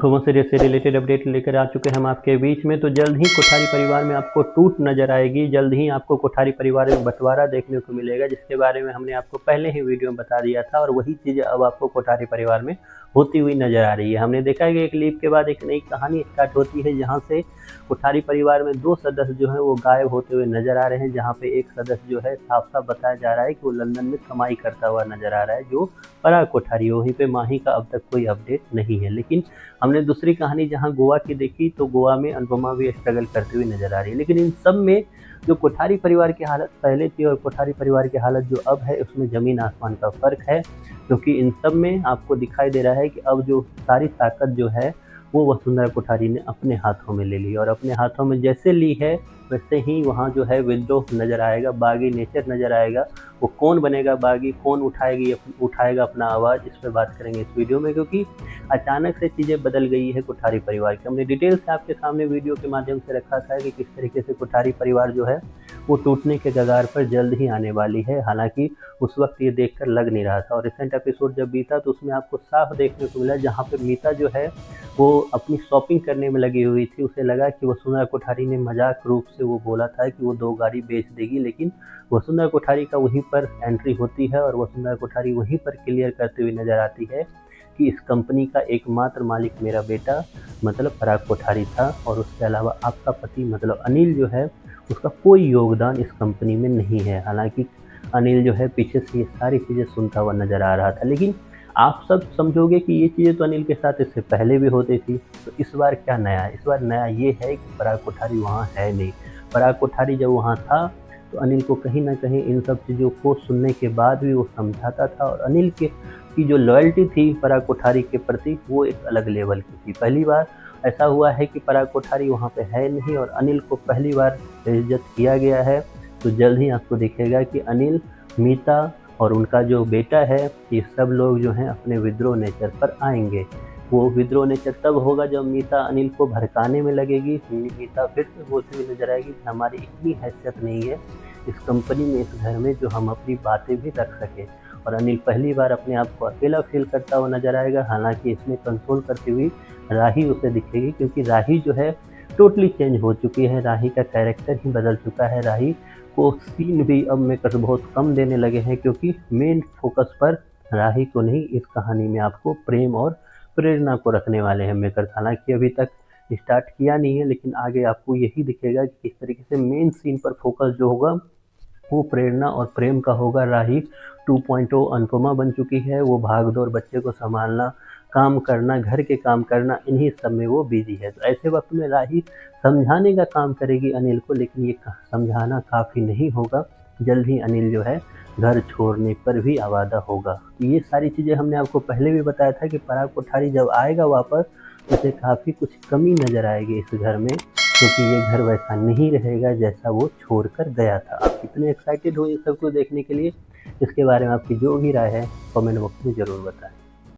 Anupama serial से related update लेकर आ चुके हैं हम आपके बीच में। तो जल्द ही कोठारी परिवार में आपको टूट नजर आएगी, जल्द ही आपको कोठारी परिवार में बंटवारा देखने को मिलेगा, जिसके बारे में हमने आपको पहले ही वीडियो में बता दिया था और वही चीज़ अब आपको कोठारी परिवार में होती हुई नजर आ रही है। हमने देखा है कि एक लीप के बाद एक नई कहानी स्टार्ट होती है, जहाँ से कोठारी परिवार में दो सदस्य जो है वो गायब होते हुए नजर आ रहे हैं, जहाँ पे एक सदस्य जो है साफ साफ बताया जा रहा है कि वो लंदन में कमाई करता हुआ नजर आ रहा है, जो पराग कोठारी। वहीं पे माही का अब तक कोई अपडेट नहीं है। लेकिन हमने दूसरी कहानी जहां गोवा की देखी, तो गोवा में अनुपमा भी स्ट्रगल करती हुई नजर आ रही है। लेकिन इन सब में जो कोठारी परिवार की हालत पहले थी और कोठारी परिवार की हालत जो अब है, उसमें ज़मीन आसमान का फ़र्क है। क्योंकि इन सब में आपको दिखाई दे रहा है कि अब जो सारी ताकत जो है वो वसुंधरा कोठारी ने अपने हाथों में ले ली, और अपने हाथों में जैसे ली है वैसे ही वहाँ जो है विद्रोह नज़र आएगा, बागी नेचर नज़र आएगा। वो कौन बनेगा बागी, कौन उठाएगा अपना आवाज़, इस पर बात करेंगे इस वीडियो में। क्योंकि अचानक से चीज़ें बदल गई है कोठारी परिवार की। हमने डिटेल से आपके सामने वीडियो के माध्यम से रखा था कि किस तरीके से कोठारी परिवार जो है वो टूटने के कगार पर जल्द ही आने वाली है। हालांकि उस वक्त ये देखकर लग नहीं रहा था, और रिसेंट एपिसोड जब बीता तो उसमें आपको साफ देखने को मिला, जहाँ पे मीता जो है वो अपनी शॉपिंग करने में लगी हुई थी। उसे लगा कि वसुंधरा कोठारी ने मजाक रूप से वो बोला था कि वो 2 गाड़ी बेच देगी, लेकिन वसुंधरा कोठारी का वहीं पर एंट्री होती है और वसुंधरा कोठारी वहीं पर क्लियर करते हुए नजर आती है कि इस कंपनी का एकमात्र मालिक मेरा बेटा मतलब पराग कोठारी था, और उसके अलावा आपका पति मतलब अनिल जो है उसका कोई योगदान इस कंपनी में नहीं है। हालांकि अनिल जो है पीछे से ये सारी चीज़ें सुनता हुआ नज़र आ रहा था। लेकिन आप सब समझोगे कि ये चीज़ें तो अनिल के साथ इससे पहले भी होती थी, तो इस बार क्या नया है? इस बार नया ये है कि पराग कोठारी वहाँ है नहीं। पराग कोठारी जब वहाँ था तो अनिल को कहीं ना कहीं इन सब चीज़ों को सुनने के बाद भी वो समझाता था, और अनिल की जो लॉयल्टी थी पराग कोठारी के प्रति वो एक अलग लेवल की थी। पहली बार ऐसा हुआ है कि पराग कोठारी वहाँ पे है नहीं और अनिल को पहली बार बेइज्जत किया गया है। तो जल्द ही आपको दिखेगा कि अनिल, मीता और उनका जो बेटा है, ये सब लोग जो हैं अपने विद्रोह नेचर पर आएंगे। वो विद्रोह नेचर तब होगा जब मीता अनिल को भड़काने में लगेगी। मीता फिर से बोलती हुई नजर आएगी कि हमारी इतनी हैसियत नहीं है इस कंपनी में, इस घर में, जो हम अपनी बातें भी रख सकें। और अनिल पहली बार अपने आप को अकेला फील करता हुआ नजर आएगा। हालांकि इसमें कंसोल करती हुई राही उसे दिखेगी, क्योंकि राही जो है टोटली चेंज हो चुकी है। राही का कैरेक्टर ही बदल चुका है। राही को सीन भी अब मेकर्स बहुत कम देने लगे हैं, क्योंकि मेन फोकस पर राही को नहीं, इस कहानी में आपको प्रेम और प्रेरणा को रखने वाले हैं मेकर्स। हालांकि अभी तक स्टार्ट किया नहीं है, लेकिन आगे आपको यही दिखेगा कि किस तरीके से मेन सीन पर फोकस जो होगा वो प्रेरणा और प्रेम का होगा। राही 2.0 अनुपमा बन चुकी है। वो भाग दौड़, बच्चे को संभालना, काम करना, घर के काम करना, इन्हीं सब में वो बिजी है। तो ऐसे वक्त में राही समझाने का काम करेगी अनिल को, लेकिन ये समझाना काफ़ी नहीं होगा। जल्द ही अनिल जो है घर छोड़ने पर भी आवादा होगा। तो ये सारी चीज़ें हमने आपको पहले भी बताया था कि पराग कोठारी जब आएगा वापस, उसे काफ़ी कुछ कमी नज़र आएगी इस घर में, क्योंकि ये घर वैसा नहीं रहेगा जैसा वो छोड़कर गया था। आप कितने एक्साइटेड हो ये सब कुछ देखने के लिए? इसके बारे में आपकी जो भी राय है कमेंट बॉक्स में ज़रूर बताएं।